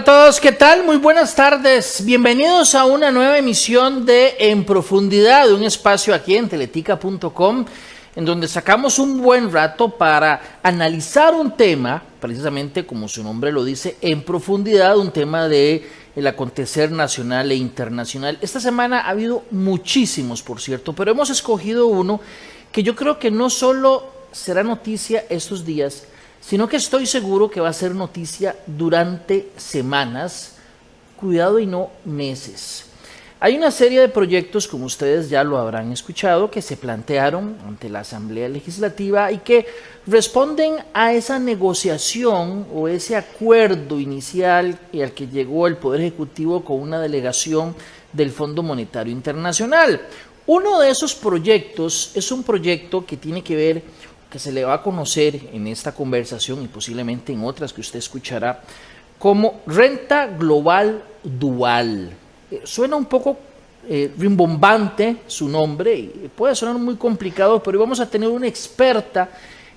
todos, ¿qué tal? Muy buenas tardes. Bienvenidos a una nueva emisión de En Profundidad, un espacio aquí en teletica.com, en donde sacamos un buen rato para analizar un tema, precisamente como su nombre lo dice, en profundidad, un tema de el acontecer nacional e internacional. Esta semana ha habido muchísimos, por cierto, pero hemos escogido uno que yo creo que no solo será noticia estos días, sino que estoy seguro que va a ser noticia durante semanas, cuidado y no meses. Hay una serie de proyectos, como ustedes ya lo habrán escuchado, que se plantearon ante la Asamblea Legislativa y que responden a esa negociación o ese acuerdo inicial al que llegó el Poder Ejecutivo con una delegación del Fondo Monetario Internacional. Uno de esos proyectos es un proyecto que tiene que ver, que se le va a conocer en esta conversación y posiblemente en otras que usted escuchará, como renta global dual. Suena un poco rimbombante su nombre y puede sonar muy complicado, pero vamos a tener una experta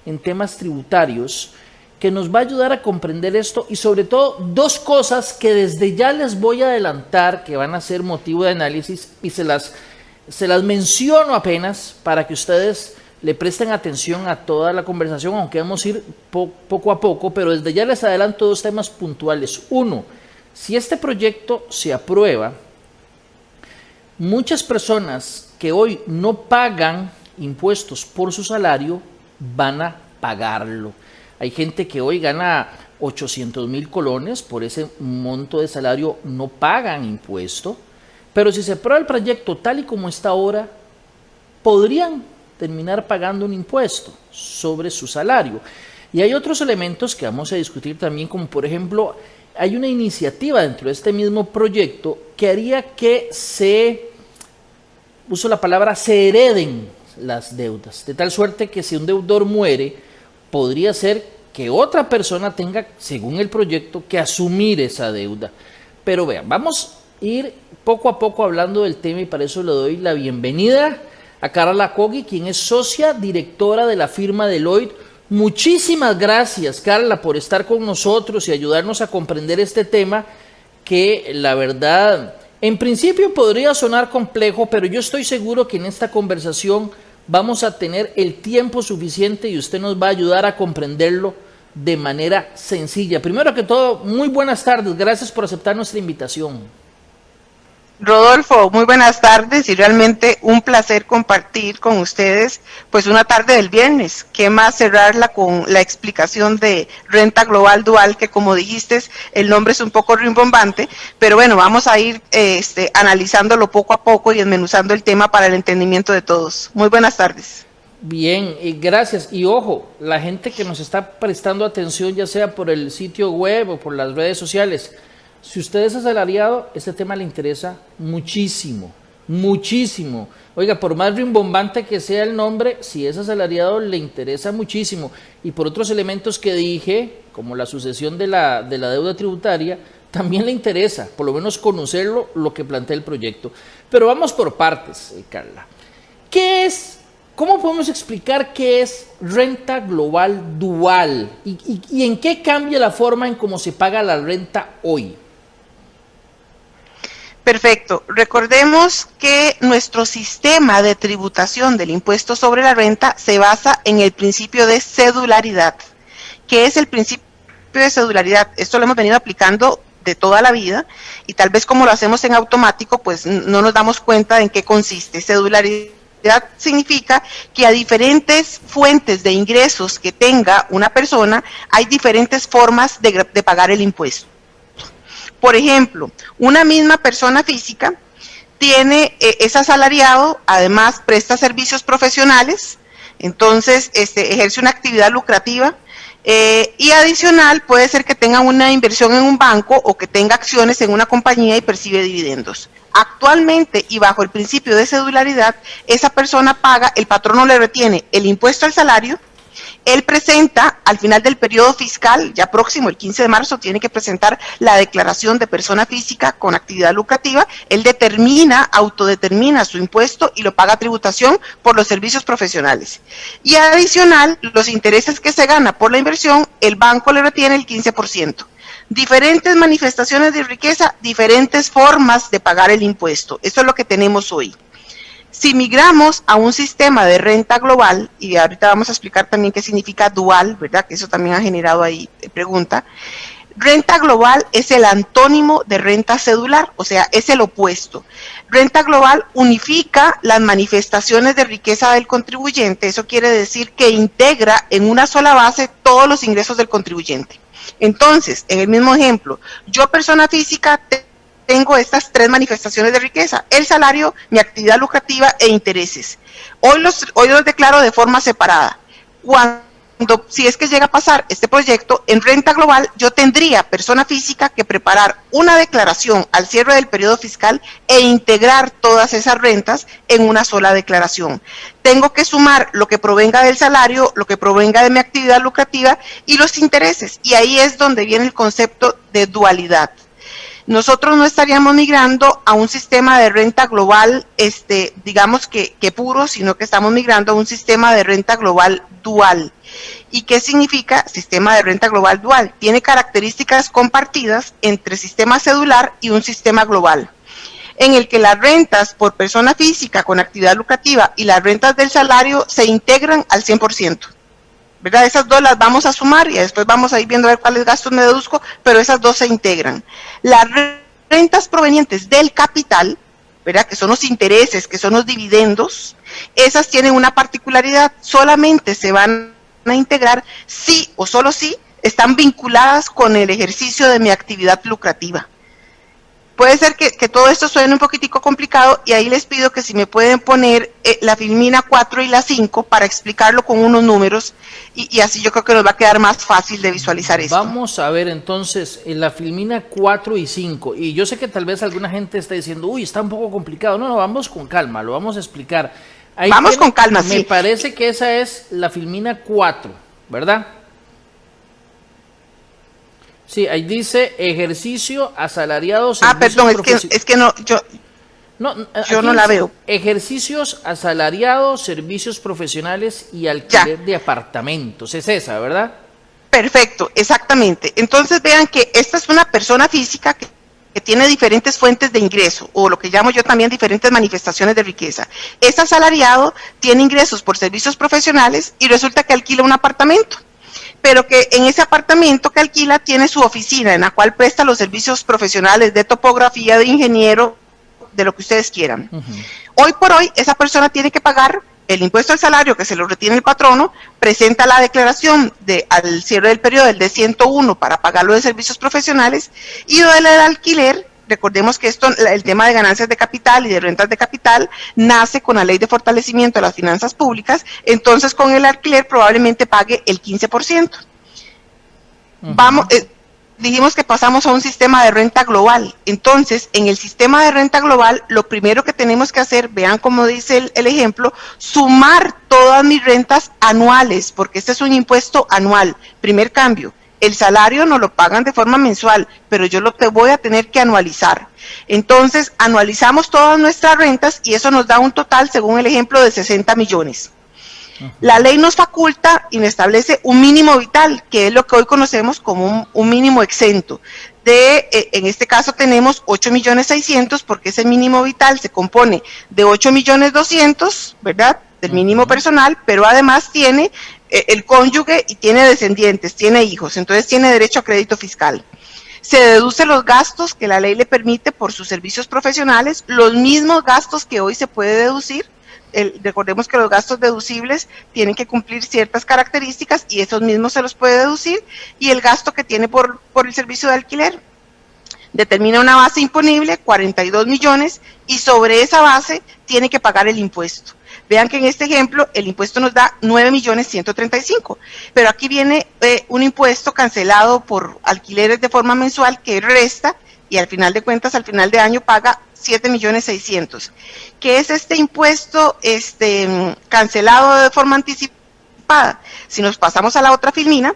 en temas tributarios que nos va a ayudar a comprender esto y sobre todo dos cosas que desde ya les voy a adelantar que van a ser motivo de análisis y se las menciono apenas para que ustedes le presten atención a toda la conversación, aunque vamos a ir poco a poco, pero desde ya les adelanto dos temas puntuales. Uno, si este proyecto se aprueba, muchas personas que hoy no pagan impuestos por su salario van a pagarlo. Hay gente que hoy gana 800,000 colones, por ese monto de salario no pagan impuesto, pero si se aprueba el proyecto tal y como está ahora, podrían terminar pagando un impuesto sobre su salario. Y hay otros elementos que vamos a discutir también, como por ejemplo, hay una iniciativa dentro de este mismo proyecto que haría que se hereden las deudas, de tal suerte que si un deudor muere, podría ser que otra persona tenga, según el proyecto, que asumir esa deuda. Pero vean, vamos a ir poco a poco hablando del tema y para eso le doy la bienvenida a Carla Cogui, quien es socia directora de la firma Deloitte. Muchísimas gracias, Carla, por estar con nosotros y ayudarnos a comprender este tema que la verdad, en principio podría sonar complejo, pero yo estoy seguro que en esta conversación vamos a tener el tiempo suficiente y usted nos va a ayudar a comprenderlo de manera sencilla. Primero que todo, muy buenas tardes, gracias por aceptar nuestra invitación. Rodolfo, muy buenas tardes y realmente un placer compartir con ustedes pues una tarde del viernes. Qué más cerrarla con la explicación de renta global dual, que como dijiste el nombre es un poco rimbombante, pero bueno, vamos a ir analizándolo poco a poco y desmenuzando el tema para el entendimiento de todos. Muy buenas tardes. Bien, gracias. Y ojo, la gente que nos está prestando atención, ya sea por el sitio web o por las redes sociales, si usted es asalariado, este tema le interesa muchísimo, muchísimo. Oiga, por más rimbombante que sea el nombre, si es asalariado le interesa muchísimo. Y por otros elementos que dije, como la sucesión de la deuda tributaria, también le interesa, por lo menos conocerlo, lo que plantea el proyecto. Pero vamos por partes, Carla. ¿Cómo podemos explicar qué es renta global dual? ¿Y en qué cambia la forma en cómo se paga la renta hoy? Perfecto. Recordemos que nuestro sistema de tributación del impuesto sobre la renta se basa en el principio de cedularidad. ¿Qué es el principio de cedularidad? Esto lo hemos venido aplicando de toda la vida y tal vez como lo hacemos en automático, pues no nos damos cuenta de en qué consiste. Cedularidad significa que a diferentes fuentes de ingresos que tenga una persona, hay diferentes formas de pagar el impuesto. Por ejemplo, una misma persona física es asalariado, además presta servicios profesionales, entonces ejerce una actividad lucrativa y adicional puede ser que tenga una inversión en un banco o que tenga acciones en una compañía y percibe dividendos. Actualmente y bajo el principio de cedularidad, esa persona paga, el patrono le retiene el impuesto al salario, él presenta al final del periodo fiscal, ya próximo, el 15 de marzo, tiene que presentar la declaración de persona física con actividad lucrativa, él autodetermina su impuesto y lo paga a tributación por los servicios profesionales. Y adicional, los intereses que se gana por la inversión, el banco le retiene el 15%. Diferentes manifestaciones de riqueza, diferentes formas de pagar el impuesto. Eso es lo que tenemos hoy. Si migramos a un sistema de renta global, y ahorita vamos a explicar también qué significa dual, ¿verdad? Que eso también ha generado ahí pregunta. Renta global es el antónimo de renta cedular, o sea, es el opuesto. Renta global unifica las manifestaciones de riqueza del contribuyente, eso quiere decir que integra en una sola base todos los ingresos del contribuyente. Entonces, en el mismo ejemplo, yo persona física tengo estas tres manifestaciones de riqueza: el salario, mi actividad lucrativa e intereses. Hoy los declaro de forma separada. Si es que llega a pasar este proyecto, en renta global yo tendría, persona física, que preparar una declaración al cierre del periodo fiscal e integrar todas esas rentas en una sola declaración. Tengo que sumar lo que provenga del salario, lo que provenga de mi actividad lucrativa y los intereses. Y ahí es donde viene el concepto de dualidad. Nosotros no estaríamos migrando a un sistema de renta global, digamos que puro, sino que estamos migrando a un sistema de renta global dual. ¿Y qué significa sistema de renta global dual? Tiene características compartidas entre sistema cedular y un sistema global, en el que las rentas por persona física con actividad lucrativa y las rentas del salario se integran al 100%. ¿Verdad? Esas dos las vamos a sumar y después vamos a ir viendo a ver cuáles gastos me deduzco, pero esas dos se integran. Las rentas provenientes del capital, ¿verdad? Que son los intereses, que son los dividendos, esas tienen una particularidad: solamente se van a integrar si o solo si están vinculadas con el ejercicio de mi actividad lucrativa. Puede ser que todo esto suene un poquitico complicado, y ahí les pido que si me pueden poner la filmina 4 y la 5 para explicarlo con unos números, y así yo creo que nos va a quedar más fácil de visualizar esto. Vamos a ver entonces en la filmina 4 y 5, y yo sé que tal vez alguna gente está diciendo, uy, está un poco complicado. No, vamos con calma, lo vamos a explicar. Ahí vamos con calma, sí. Me parece que esa es la filmina 4, ¿verdad? Sí, ahí dice ejercicio asalariado. Perdón, es que no, yo no la veo. Ejercicios asalariados, servicios profesionales y alquiler de apartamentos. Es esa, ¿verdad? Perfecto, exactamente. Entonces vean que esta es una persona física que tiene diferentes fuentes de ingreso, o lo que llamo yo también diferentes manifestaciones de riqueza. Es asalariado, tiene ingresos por servicios profesionales y resulta que alquila un apartamento, pero que en ese apartamento que alquila tiene su oficina en la cual presta los servicios profesionales de topografía, de ingeniero, de lo que ustedes quieran. Hoy por hoy esa persona tiene que pagar el impuesto al salario que se lo retiene el patrono, presenta la declaración al cierre del periodo del D101 para pagarlo de servicios profesionales, y del alquiler. Recordemos que el tema de ganancias de capital y de rentas de capital nace con la Ley de Fortalecimiento de las Finanzas Públicas. Entonces con el alquiler probablemente pague el 15%. Dijimos que pasamos a un sistema de renta global. Entonces, en el sistema de renta global, lo primero que tenemos que hacer, vean cómo dice el ejemplo, sumar todas mis rentas anuales, porque este es un impuesto anual. Primer cambio. El salario nos lo pagan de forma mensual, pero yo lo voy a tener que anualizar. Entonces, anualizamos todas nuestras rentas y eso nos da un total, según el ejemplo, de 60 millones. La ley nos faculta y me establece un mínimo vital, que es lo que hoy conocemos como un mínimo exento. En este caso tenemos 8.600.000, porque ese mínimo vital se compone de 8.200.000, ¿verdad?, del mínimo personal, pero además tiene el cónyuge y tiene descendientes, tiene hijos, entonces tiene derecho a crédito fiscal. Se deduce los gastos que la ley le permite por sus servicios profesionales, los mismos gastos que hoy se puede deducir. Recordemos que los gastos deducibles tienen que cumplir ciertas características y esos mismos se los puede deducir, y el gasto que tiene por el servicio de alquiler. Determina una base imponible, 42 millones, y sobre esa base tiene que pagar el impuesto. Vean que en este ejemplo el impuesto nos da 9.135.000, pero aquí viene un impuesto cancelado por alquileres de forma mensual que resta, y al final de cuentas, al final de año paga 7.600.000. ¿Qué es este impuesto cancelado de forma anticipada? Si nos pasamos a la otra filmina,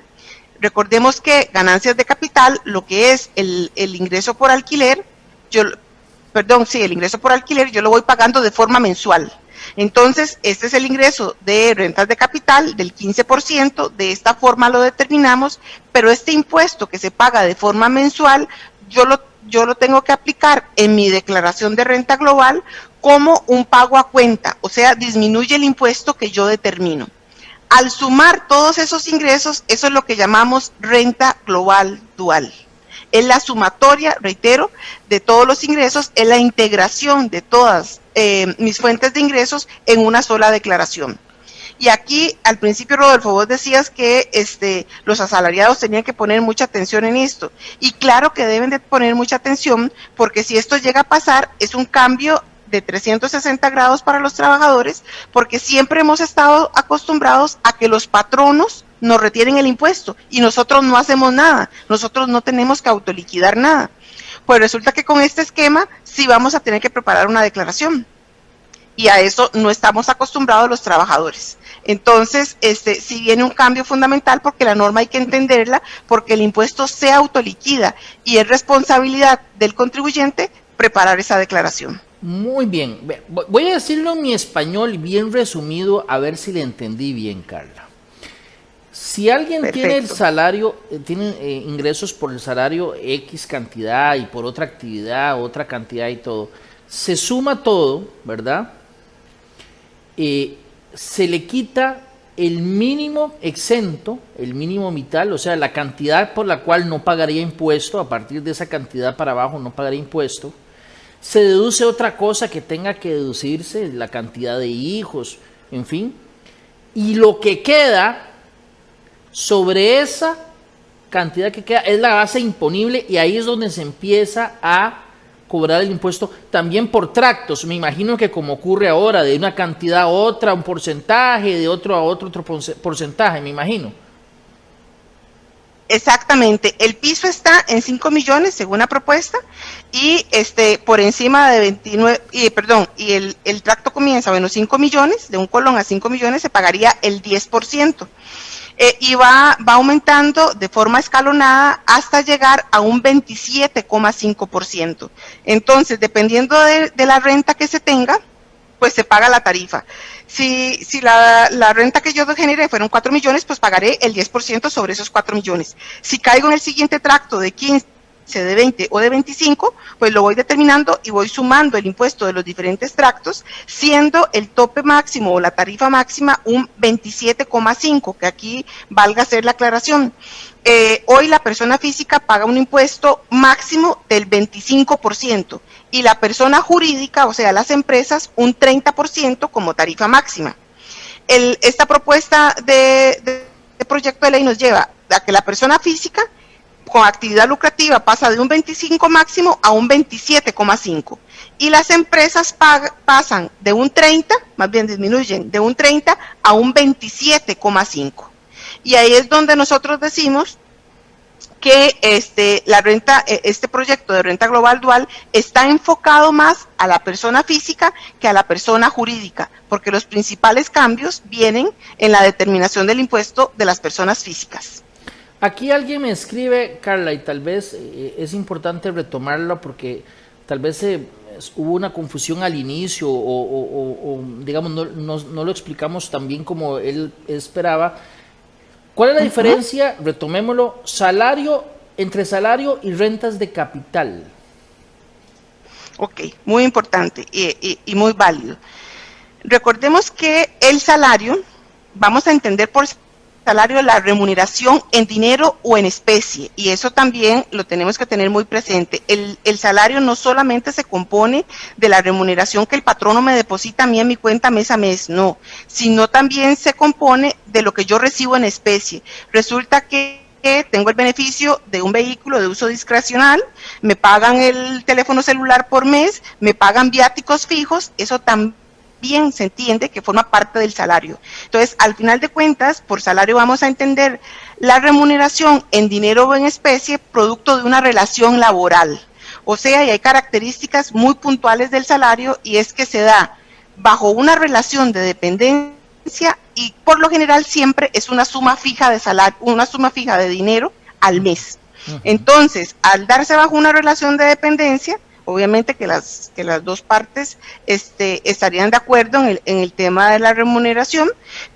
recordemos que ganancias de capital, lo que es el ingreso por alquiler, el ingreso por alquiler yo lo voy pagando de forma mensual. Entonces, este es el ingreso de rentas de capital del 15%, de esta forma lo determinamos, pero este impuesto que se paga de forma mensual, yo lo tengo que aplicar en mi declaración de renta global como un pago a cuenta, o sea, disminuye el impuesto que yo determino. Al sumar todos esos ingresos, eso es lo que llamamos renta global dual. Es la sumatoria, reitero, de todos los ingresos, es la integración de todas mis fuentes de ingresos en una sola declaración. Y aquí, al principio, Rodolfo, vos decías que los asalariados tenían que poner mucha atención en esto. Y claro que deben de poner mucha atención, porque si esto llega a pasar, es un cambio de 360 grados para los trabajadores, porque siempre hemos estado acostumbrados a que los patronos nos retienen el impuesto y nosotros no hacemos nada, nosotros no tenemos que autoliquidar nada. Pues resulta que con este esquema sí vamos a tener que preparar una declaración y a eso no estamos acostumbrados los trabajadores. Entonces, sí viene un cambio fundamental porque la norma hay que entenderla, porque el impuesto se autoliquida y es responsabilidad del contribuyente preparar esa declaración. Muy bien, voy a decirlo en mi español bien resumido, a ver si le entendí bien, Carla. Si alguien Perfecto. tiene el salario, tiene ingresos por el salario X cantidad y por otra actividad, otra cantidad y todo, se suma todo, ¿verdad? Se le quita el mínimo exento, el mínimo vital, o sea, la cantidad por la cual no pagaría impuesto, a partir de esa cantidad para abajo no pagaría impuesto. Se deduce otra cosa que tenga que deducirse, la cantidad de hijos, en fin. Y lo que queda sobre esa cantidad que queda es la base imponible y ahí es donde se empieza a cobrar el impuesto también por tractos. Me imagino que como ocurre ahora, de una cantidad a otra, un porcentaje, de otro a otro porcentaje, me imagino. Exactamente, el piso está en 5 millones según la propuesta y por encima de 29, y el tracto comienza, 5 millones, de un colón a 5 millones se pagaría el 10%. Y va aumentando de forma escalonada hasta llegar a un 27,5%. Entonces, dependiendo de la renta que se tenga, pues se paga la tarifa. Si la renta que yo generé fueron 4 millones, pues pagaré el 10% sobre esos 4 millones. Si caigo en el siguiente tracto de 15, de 20 o de 25, pues lo voy determinando y voy sumando el impuesto de los diferentes tractos, siendo el tope máximo o la tarifa máxima un 27,5, que aquí valga hacer la aclaración. Hoy la persona física paga un impuesto máximo del 25% y la persona jurídica, o sea, las empresas, un 30% como tarifa máxima. Esta propuesta de proyecto de ley nos lleva a que la persona física con actividad lucrativa pasa de un 25 máximo a un 27,5 y las empresas pasan de un 30, más bien disminuyen de un 30 a un 27,5. Y ahí es donde nosotros decimos que este proyecto de renta global dual está enfocado más a la persona física que a la persona jurídica, porque los principales cambios vienen en la determinación del impuesto de las personas físicas. Aquí alguien me escribe, Carla, y tal vez es importante retomarlo porque tal vez hubo una confusión al inicio o digamos, no lo explicamos tan bien como él esperaba. ¿Cuál es la diferencia, retomémoslo, entre salario y rentas de capital? Ok, muy importante y muy válido. Recordemos que el salario, vamos a entender por salario la remuneración en dinero o en especie, y eso también lo tenemos que tener muy presente. El salario no solamente se compone de la remuneración que el patrono me deposita a mí en mi cuenta mes a mes, no, sino también se compone de lo que yo recibo en especie. Resulta que tengo el beneficio de un vehículo de uso discrecional, me pagan el teléfono celular por mes, me pagan viáticos fijos, eso también se entiende que forma parte del salario. Entonces, al final de cuentas, por salario vamos a entender la remuneración en dinero o en especie producto de una relación laboral. O sea, y hay características muy puntuales del salario y es que se da bajo una relación de dependencia y por lo general siempre es una suma fija de salario, una suma fija de dinero al mes. Entonces, al darse bajo una relación de dependencia, Obviamente que las dos partes estarían de acuerdo en el tema de la remuneración,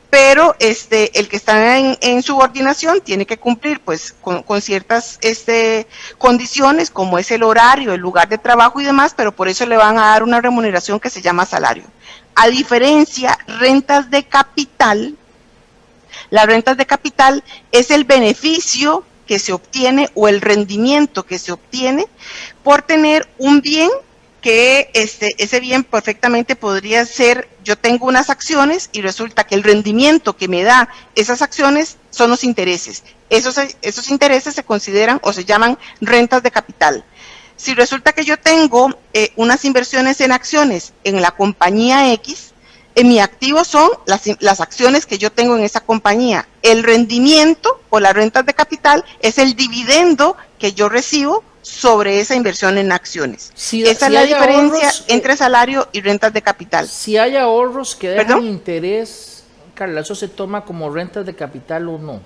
pero el que está en subordinación tiene que cumplir pues con ciertas condiciones, como es el horario, el lugar de trabajo y demás, pero por eso le van a dar una remuneración que se llama salario. A diferencia, rentas de capital, las rentas de capital es el beneficio que se obtiene o el rendimiento que se obtiene por tener un bien que ese bien perfectamente podría ser, yo tengo unas acciones y resulta que el rendimiento que me da esas acciones son los intereses. Esos intereses se consideran o se llaman rentas de capital. Si resulta que yo tengo unas inversiones en acciones en la compañía X, mi activo son las acciones que yo tengo en esa compañía. El rendimiento o las rentas de capital es el dividendo que yo recibo sobre esa inversión en acciones. Esa es la diferencia entre salario y rentas de capital. Si hay ahorros que dejan interés, Carla, ¿eso se toma como rentas de capital o no?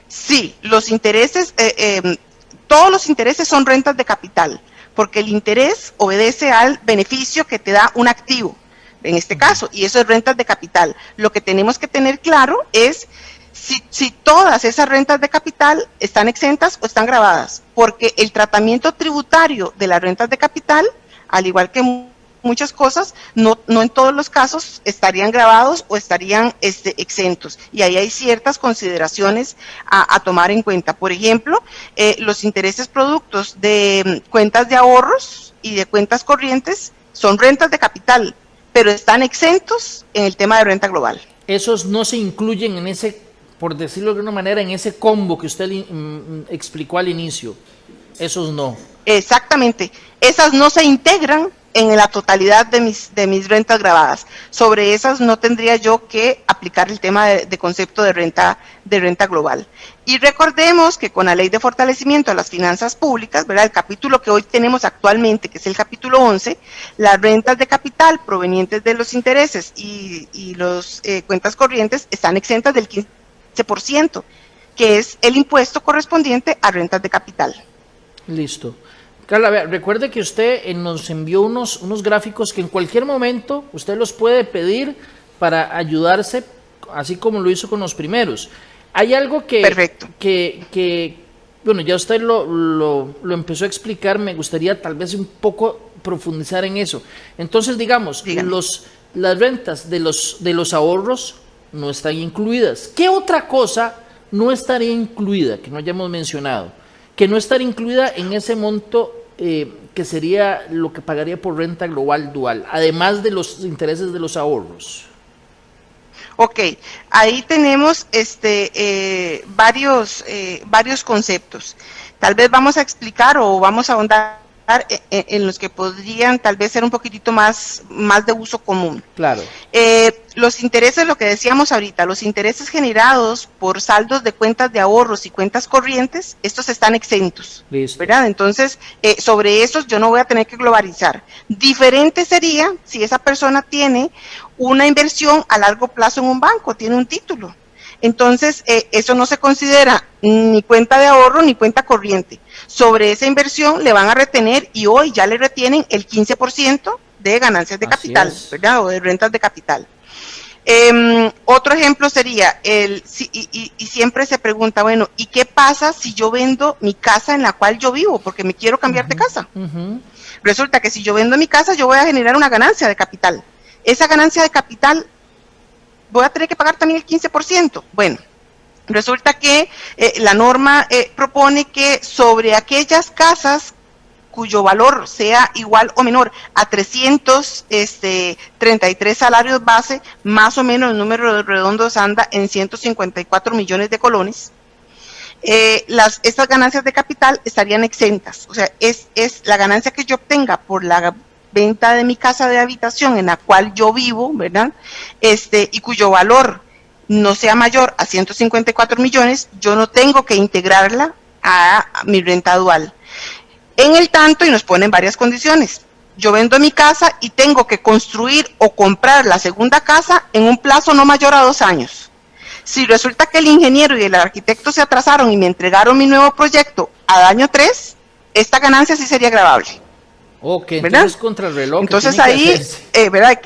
Sí, los intereses, todos los intereses son rentas de capital, porque el interés obedece al beneficio que te da un activo, en este caso, y eso es rentas de capital. Lo que tenemos que tener claro es si todas esas rentas de capital están exentas o están gravadas, porque el tratamiento tributario de las rentas de capital, al igual que muchas cosas, no en todos los casos estarían gravados o estarían exentos, y ahí hay ciertas consideraciones a tomar en cuenta. Por ejemplo, los intereses productos de cuentas de ahorros y de cuentas corrientes son rentas de capital, pero están exentos en el tema de renta global. Esos no se incluyen en ese, por decirlo de alguna manera, en ese combo que usted explicó al inicio. Esos no. Exactamente. Esas no se integran en la totalidad de mis rentas grabadas. Sobre esas no tendría yo que aplicar el tema de concepto de renta global. Y recordemos que con la Ley de Fortalecimiento a las Finanzas Públicas, ¿verdad?, el capítulo que hoy tenemos actualmente, que es el capítulo 11, las rentas de capital provenientes de los intereses y los cuentas corrientes están exentas del 15%, que es el impuesto correspondiente a rentas de capital. Listo. Carla, recuerde que usted nos envió unos gráficos que en cualquier momento usted los puede pedir para ayudarse, así como lo hizo con los primeros. Hay algo que, perfecto, que bueno, ya usted lo empezó a explicar, me gustaría tal vez un poco profundizar en eso. Entonces, digamos, las rentas de los ahorros no están incluidas. ¿Qué otra cosa no estaría incluida que no hayamos mencionado? Que no estaría incluida en ese monto que sería lo que pagaría por renta global dual, además de los intereses de los ahorros. Ok, ahí tenemos varios conceptos. Tal vez vamos a explicar o vamos a ahondar en los que podrían tal vez ser un poquitito más de uso común. Claro. Los intereses, lo que decíamos ahorita, los intereses generados por saldos de cuentas de ahorros y cuentas corrientes, estos están exentos. Listo. ¿Verdad? Entonces, sobre esos yo no voy a tener que globalizar. Diferente sería si esa persona tiene una inversión a largo plazo en un banco, tiene un título. Entonces, eso no se considera ni cuenta de ahorro ni cuenta corriente. Sobre esa inversión le van a retener, y hoy ya le retienen el 15% de ganancias de capital, ¿verdad? O de rentas de capital. Otro ejemplo sería, y siempre se pregunta, bueno, ¿y qué pasa si yo vendo mi casa en la cual yo vivo? Porque me quiero cambiar de casa. Resulta que si yo vendo mi casa, yo voy a generar una ganancia de capital. Esa ganancia de capital voy a tener que pagar también el 15%. Bueno, resulta que la norma propone que sobre aquellas casas cuyo valor sea igual o menor a 333 salarios base, más o menos el número de redondos anda en 154 millones de colones, estas ganancias de capital estarían exentas. O sea, es la ganancia que yo obtenga por la venta de mi casa de habitación en la cual yo vivo, ¿verdad? Y cuyo valor no sea mayor a 154 millones, yo no tengo que integrarla a mi renta dual. En el tanto, y nos ponen varias condiciones, yo vendo mi casa y tengo que construir o comprar la segunda casa en un plazo no mayor a 2 años. Si resulta que el ingeniero y el arquitecto se atrasaron y me entregaron mi nuevo proyecto al año 3, esta ganancia sí sería gravable. Ok, ¿verdad? entonces contra el reloj. Entonces ahí, ¿verdad?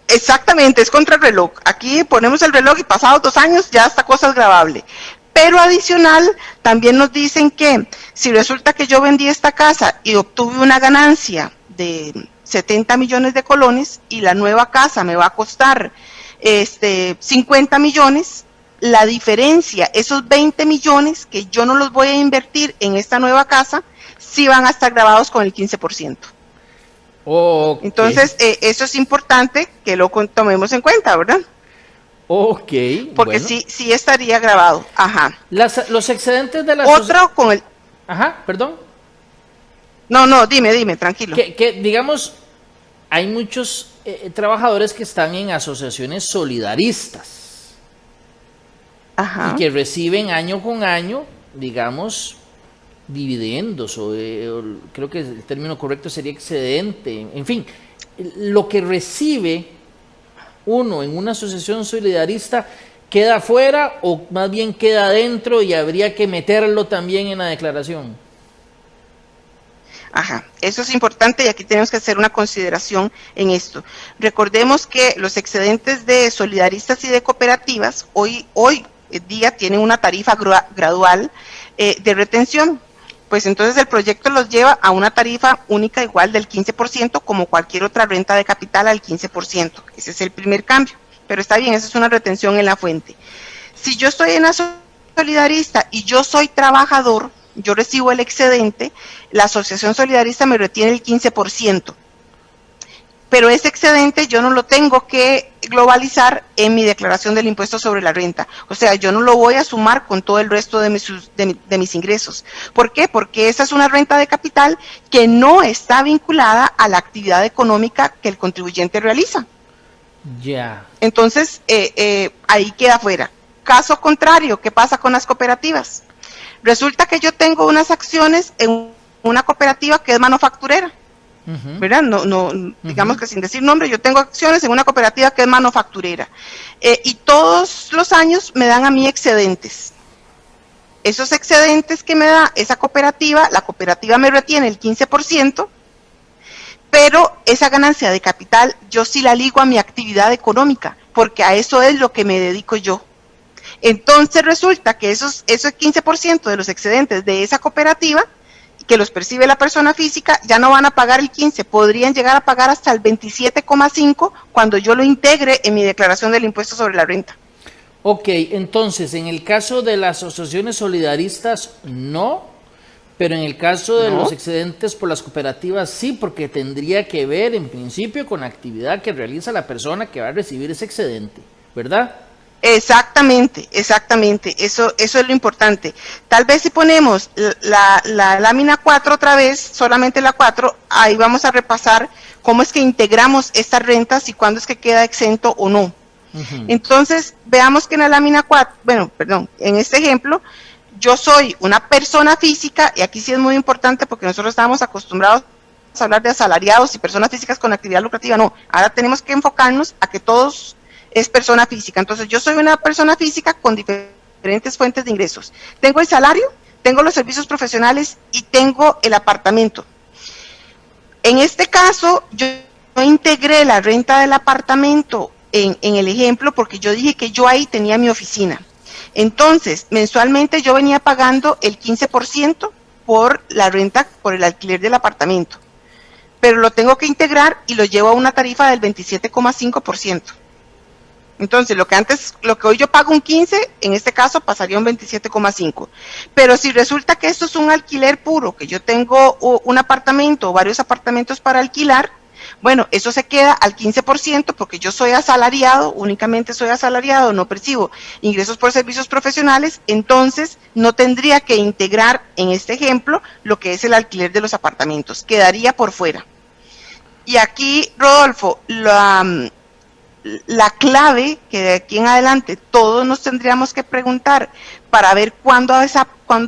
Exactamente, es contra el reloj. Aquí ponemos el reloj y pasados 2 años ya esta cosa es gravable. Pero adicional, también nos dicen que si resulta que yo vendí esta casa y obtuve una ganancia de 70 millones de colones y la nueva casa me va a costar 50 millones, la diferencia, esos 20 millones que yo no los voy a invertir en esta nueva casa, sí van a estar grabados con el 15%. Okay. Entonces, eso es importante que lo tomemos en cuenta, ¿verdad? Ok. Porque bueno. sí estaría grabado. Ajá. Los excedentes de la Otro con el... Ajá, perdón. No, dime, tranquilo. Que digamos, hay muchos trabajadores que están en asociaciones solidaristas. Ajá. Y que reciben año con año, digamos, dividendos, o creo que el término correcto sería excedente, en fin, lo que recibe uno en una asociación solidarista queda afuera o más bien queda adentro y habría que meterlo también en la declaración. Ajá, eso es importante y aquí tenemos que hacer una consideración en esto. Recordemos que los excedentes de solidaristas y de cooperativas hoy día tienen una tarifa gradual de retención. Pues entonces el proyecto los lleva a una tarifa única igual del 15% como cualquier otra renta de capital al 15%. Ese es el primer cambio, pero está bien, esa es una retención en la fuente. Si yo estoy en la solidarista y yo soy trabajador, yo recibo el excedente, la asociación solidarista me retiene el 15%. Pero ese excedente yo no lo tengo que globalizar en mi declaración del impuesto sobre la renta. O sea, yo no lo voy a sumar con todo el resto de mis ingresos. ¿Por qué? Porque esa es una renta de capital que no está vinculada a la actividad económica que el contribuyente realiza. Ya. Entonces, ahí queda fuera. Caso contrario, ¿qué pasa con las cooperativas? Resulta que yo tengo unas acciones en una cooperativa que es manufacturera. ¿Verdad? Digamos que sin decir nombre, yo tengo acciones en una cooperativa que es manufacturera y todos los años me dan a mí excedentes. Esos excedentes que me da esa cooperativa, la cooperativa me retiene el 15%, pero esa ganancia de capital yo sí la ligo a mi actividad económica, porque a eso es lo que me dedico yo. Entonces resulta que esos 15% de los excedentes de esa cooperativa que los percibe la persona física, ya no van a pagar el 15, podrían llegar a pagar hasta el 27,5 cuando yo lo integre en mi declaración del impuesto sobre la renta. Ok, entonces, en el caso de las asociaciones solidaristas, no, pero en el caso de los excedentes por las cooperativas, sí, porque tendría que ver, en principio, con la actividad que realiza la persona que va a recibir ese excedente, ¿verdad? Exactamente, eso es lo importante. Tal vez si ponemos la lámina 4 otra vez, solamente la 4, ahí vamos a repasar cómo es que integramos estas rentas y cuándo es que queda exento o no. Entonces, veamos que en la lámina 4, en este ejemplo, yo soy una persona física, y aquí sí es muy importante porque nosotros estábamos acostumbrados a hablar de asalariados y personas físicas con actividad lucrativa, no, ahora tenemos que enfocarnos a que todos es persona física. Entonces yo soy una persona física con diferentes fuentes de ingresos. Tengo el salario, tengo los servicios profesionales y tengo el apartamento. En este caso, yo integré la renta del apartamento en el ejemplo porque yo dije que yo ahí tenía mi oficina. Entonces, mensualmente yo venía pagando el 15% por la renta, por el alquiler del apartamento. Pero lo tengo que integrar y lo llevo a una tarifa del 27,5%. Entonces, lo que hoy yo pago un 15, en este caso pasaría un 27,5. Pero si resulta que esto es un alquiler puro, que yo tengo un apartamento o varios apartamentos para alquilar, bueno, eso se queda al 15% porque yo soy asalariado, únicamente soy asalariado, no percibo ingresos por servicios profesionales, entonces no tendría que integrar en este ejemplo lo que es el alquiler de los apartamentos, quedaría por fuera. Y aquí, Rodolfo, la clave que de aquí en adelante todos nos tendríamos que preguntar para ver cuándo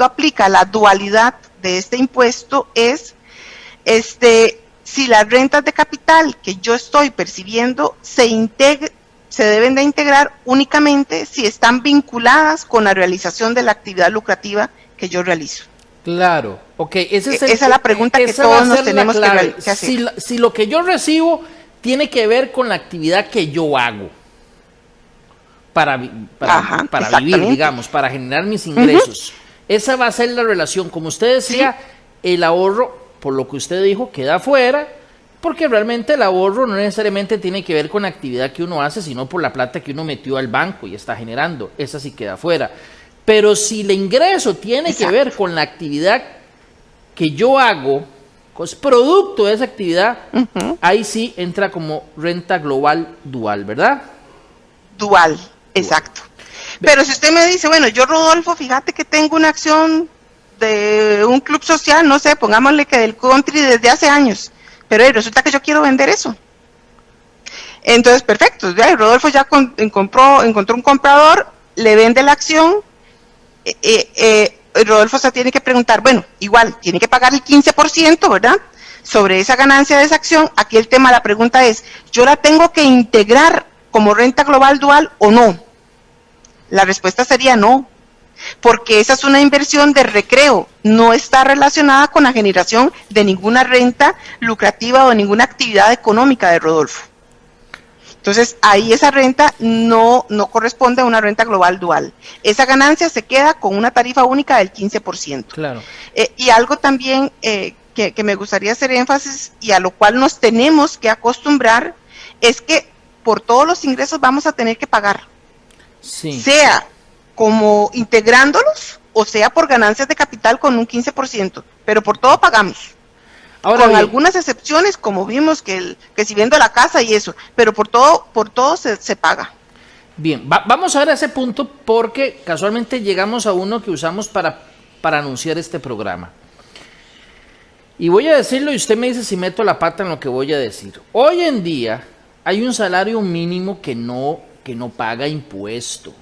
aplica la dualidad de este impuesto es si las rentas de capital que yo estoy percibiendo se deben de integrar únicamente si están vinculadas con la realización de la actividad lucrativa que yo realizo. Claro, ok, Esa es la pregunta que todos nos tenemos que hacer. Si lo que yo recibo tiene que ver con la actividad que yo hago para vivir, digamos, para generar mis ingresos, esa va a ser la relación. Como usted decía, el ahorro, por lo que usted dijo, queda fuera, porque realmente el ahorro no necesariamente tiene que ver con la actividad que uno hace, sino por la plata que uno metió al banco y está generando. Esa sí queda fuera. Pero si el ingreso tiene que ver con la actividad que yo hago, es producto de esa actividad, ahí sí entra como renta global dual, ¿verdad? Dual, exacto. Pero si usted me dice, bueno, yo Rodolfo, fíjate que tengo una acción de un club social, no sé, pongámosle que del country desde hace años, pero resulta que yo quiero vender eso. Entonces, perfecto, Rodolfo ya encontró un comprador, le vende la acción, Rodolfo se tiene que preguntar, bueno, igual, tiene que pagar el 15%, ¿verdad? Sobre esa ganancia de esa acción. Aquí el tema, la pregunta es, ¿yo la tengo que integrar como renta global dual o no? La respuesta sería no, porque esa es una inversión de recreo, no está relacionada con la generación de ninguna renta lucrativa o ninguna actividad económica de Rodolfo. Entonces, ahí esa renta no corresponde a una renta global dual. Esa ganancia se queda con una tarifa única del 15%. Claro. Y algo también que me gustaría hacer énfasis y a lo cual nos tenemos que acostumbrar es que por todos los ingresos vamos a tener que pagar. Sí. Sea como integrándolos o sea por ganancias de capital con un 15%, pero por todo pagamos. Ahora, con algunas excepciones, como vimos que si vendo la casa y eso, pero por todo se paga. Bien, vamos a ver ese punto porque casualmente llegamos a uno que usamos para anunciar este programa. Y voy a decirlo y usted me dice si meto la pata en lo que voy a decir. Hoy en día hay un salario mínimo que no paga impuesto.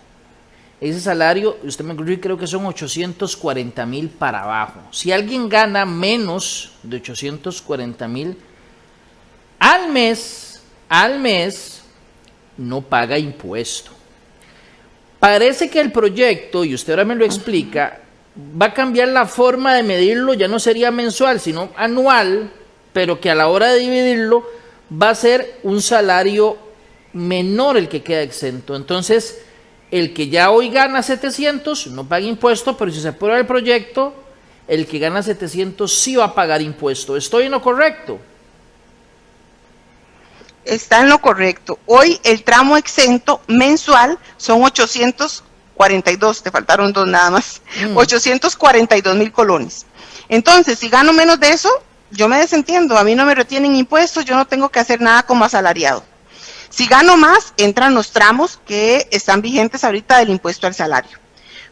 Ese salario, usted me ocurrió, creo que son 840,000 para abajo. Si alguien gana menos de 840,000 al mes, no paga impuesto. Parece que el proyecto, y usted ahora me lo explica, va a cambiar la forma de medirlo, ya no sería mensual, sino anual, pero que a la hora de dividirlo va a ser un salario menor el que queda exento. Entonces, el que ya hoy gana 700 no paga impuesto, pero si se aprueba el proyecto, el que gana 700 sí va a pagar impuesto. ¿Estoy en lo correcto? Está en lo correcto. Hoy el tramo exento mensual son 842, te faltaron 2 nada más, 842,000 colones. Entonces, si gano menos de eso, yo me desentiendo, a mí no me retienen impuestos, yo no tengo que hacer nada como asalariado. Si gano más, entran los tramos que están vigentes ahorita del impuesto al salario.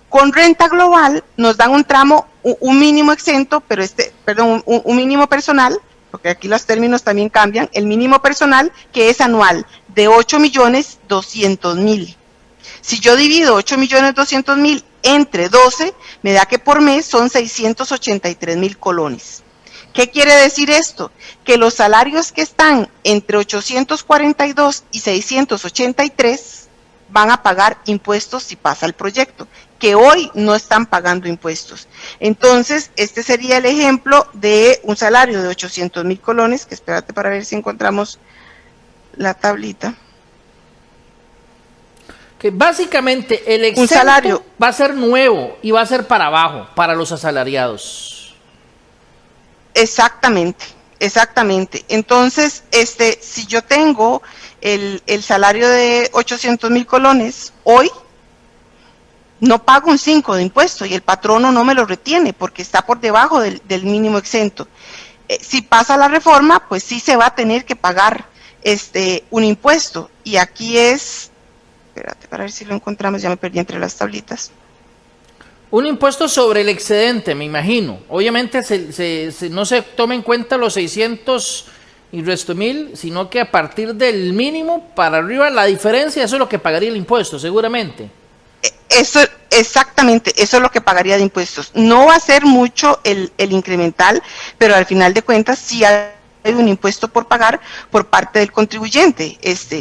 Con renta global nos dan un tramo, un mínimo exento, pero un mínimo personal, porque aquí los términos también cambian, el mínimo personal que es anual de 8,200,000. Si yo divido 8,200,000 entre 12, me da que por mes son 683,000 colones. ¿Qué quiere decir esto? Que los salarios que están entre 842 y 683 van a pagar impuestos si pasa el proyecto, que hoy no están pagando impuestos. Entonces, este sería el ejemplo de un salario de 800,000 colones, que espérate para ver si encontramos la tablita. Que básicamente el exento salario va a ser nuevo y va a ser para abajo, para los asalariados. Exactamente. Entonces, si yo tengo el salario de 800,000 colones, hoy no pago un 5 de impuesto y el patrono no me lo retiene porque está por debajo del mínimo exento. Si pasa la reforma, pues sí se va a tener que pagar un impuesto. Y aquí espérate para ver si lo encontramos, ya me perdí entre las tablitas. Un impuesto sobre el excedente, me imagino. Obviamente no se toma en cuenta los 600 y resto 1,000, sino que a partir del mínimo para arriba, la diferencia, eso es lo que pagaría el impuesto, seguramente. Exactamente, eso es lo que pagaría de impuestos. No va a ser mucho el incremental, pero al final de cuentas sí hay un impuesto por pagar por parte del contribuyente,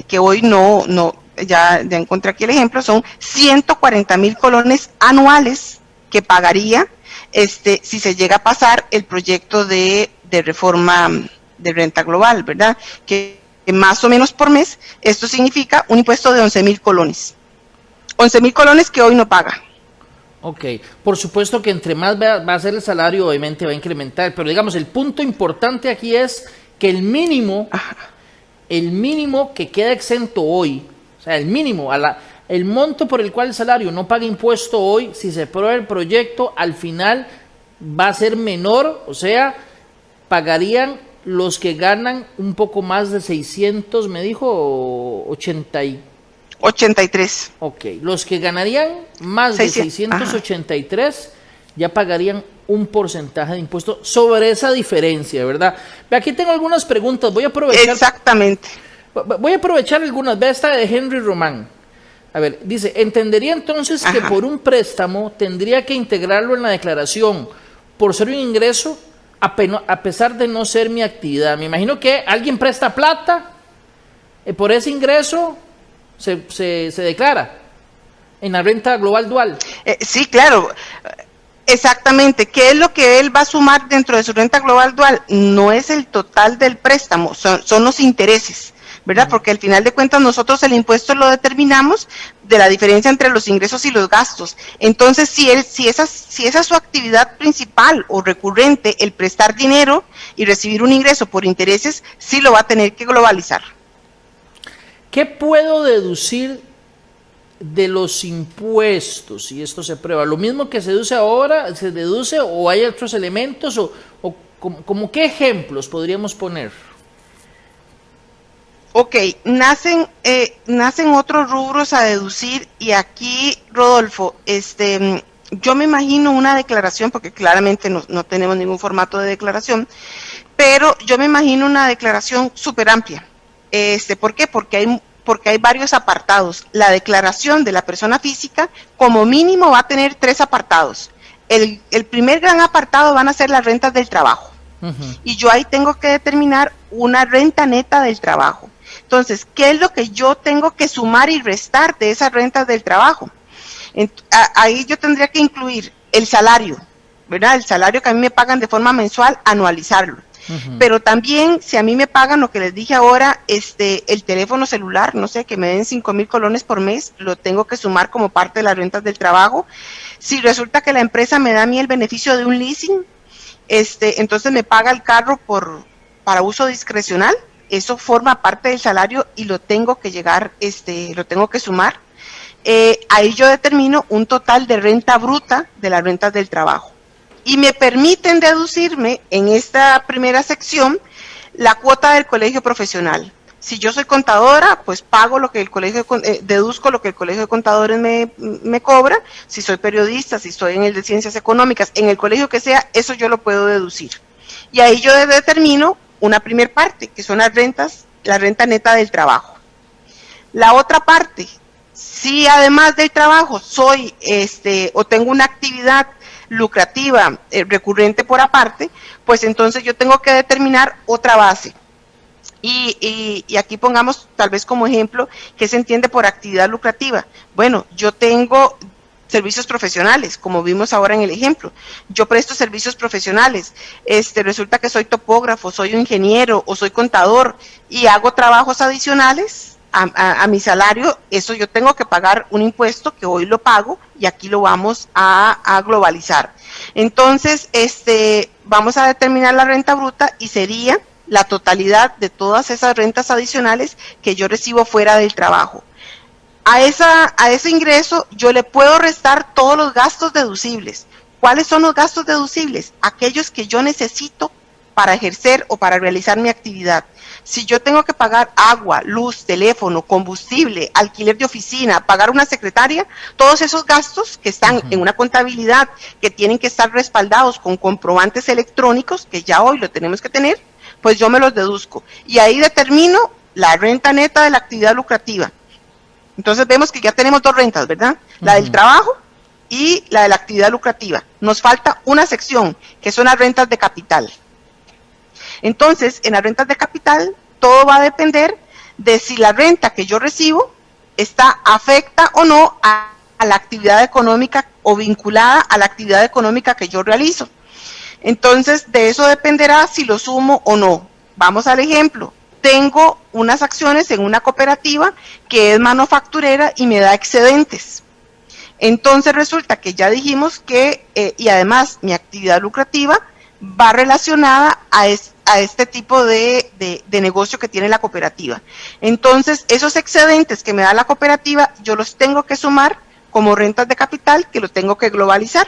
que hoy ya encontré aquí el ejemplo, son 140,000 colones anuales que pagaría si se llega a pasar el proyecto de reforma de renta global, ¿verdad? Que más o menos por mes, esto significa un impuesto de 11,000 colones. 11,000 colones que hoy no paga. Ok, por supuesto que entre más va a ser el salario, obviamente va a incrementar, pero digamos, el punto importante aquí es que el mínimo que queda exento hoy, o sea, el mínimo, el monto por el cual el salario no paga impuesto hoy, si se aprueba el proyecto, al final va a ser menor, o sea, pagarían los que ganan un poco más de 600, me dijo, 83. Ok, los que ganarían más de 683 ya pagarían un porcentaje de impuesto sobre esa diferencia, ¿verdad? Aquí tengo algunas preguntas, voy a aprovechar. Exactamente. Voy a aprovechar algunas, ve esta de Henry Román. A ver, dice, entendería entonces que por un préstamo tendría que integrarlo en la declaración por ser un ingreso a pesar de no ser mi actividad. Me imagino que alguien presta plata, por ese ingreso se declara en la renta global dual. Sí, claro, exactamente. ¿Qué es lo que él va a sumar dentro de su renta global dual? No es el total del préstamo, son los intereses, ¿verdad? Porque al final de cuentas nosotros el impuesto lo determinamos de la diferencia entre los ingresos y los gastos. Entonces, si esa es su actividad principal o recurrente, el prestar dinero y recibir un ingreso por intereses, sí lo va a tener que globalizar. ¿Qué puedo deducir de los impuestos si esto se aprueba? ¿Lo mismo que se deduce ahora, se deduce o hay otros elementos o como qué ejemplos podríamos poner? Ok, nacen otros rubros a deducir y aquí, Rodolfo, yo me imagino una declaración, porque claramente no tenemos ningún formato de declaración, pero yo me imagino una declaración súper amplia. ¿Por qué? Porque hay varios apartados. La declaración de la persona física, como mínimo, va a tener 3 apartados. El primer gran apartado van a ser las rentas del trabajo. Y yo ahí tengo que determinar una renta neta del trabajo. Entonces, ¿qué es lo que yo tengo que sumar y restar de esas rentas del trabajo? Ahí yo tendría que incluir el salario, ¿verdad? El salario que a mí me pagan de forma mensual, anualizarlo. Pero también, si a mí me pagan lo que les dije ahora, el teléfono celular, no sé, que me den 5,000 colones por mes, lo tengo que sumar como parte de las rentas del trabajo. Si resulta que la empresa me da a mí el beneficio de un leasing, entonces me paga el carro para uso discrecional, eso forma parte del salario y lo tengo que sumar. Ahí yo determino un total de renta bruta de las rentas del trabajo. Y me permiten deducirme en esta primera sección la cuota del colegio profesional. Si yo soy contadora, pues pago lo que deduzco lo que el colegio de contadores me cobra. Si soy periodista, si estoy en el de ciencias económicas, en el colegio que sea, eso yo lo puedo deducir. Y ahí yo determino una primer parte, que son la renta neta del trabajo. La otra parte, si además del trabajo soy o tengo una actividad lucrativa recurrente por aparte, pues entonces yo tengo que determinar otra base. Y aquí pongamos tal vez como ejemplo qué se entiende por actividad lucrativa. Bueno, yo tengo servicios profesionales, como vimos ahora en el ejemplo. Yo presto servicios profesionales. Resulta que soy topógrafo, soy ingeniero o soy contador y hago trabajos adicionales a mi salario. Eso yo tengo que pagar un impuesto que hoy lo pago y aquí lo vamos a globalizar. Entonces, vamos a determinar la renta bruta y sería la totalidad de todas esas rentas adicionales que yo recibo fuera del trabajo. A ese ingreso yo le puedo restar todos los gastos deducibles. ¿Cuáles son los gastos deducibles? Aquellos que yo necesito para ejercer o para realizar mi actividad. Si yo tengo que pagar agua, luz, teléfono, combustible, alquiler de oficina, pagar una secretaria, todos esos gastos que están en una contabilidad, que tienen que estar respaldados con comprobantes electrónicos, que ya hoy lo tenemos que tener, pues yo me los deduzco. Y ahí determino la renta neta de la actividad lucrativa. Entonces vemos que ya tenemos 2 rentas, ¿verdad? La del trabajo y la de la actividad lucrativa. Nos falta una sección, que son las rentas de capital. Entonces, en las rentas de capital, todo va a depender de si la renta que yo recibo afecta o no a la actividad económica o vinculada a la actividad económica que yo realizo. Entonces, de eso dependerá si lo sumo o no. Vamos al ejemplo. Tengo unas acciones en una cooperativa que es manufacturera y me da excedentes. Entonces resulta que ya dijimos que, y además mi actividad lucrativa va relacionada a este tipo de negocio que tiene la cooperativa. Entonces, esos excedentes que me da la cooperativa, yo los tengo que sumar como rentas de capital, que lo tengo que globalizar.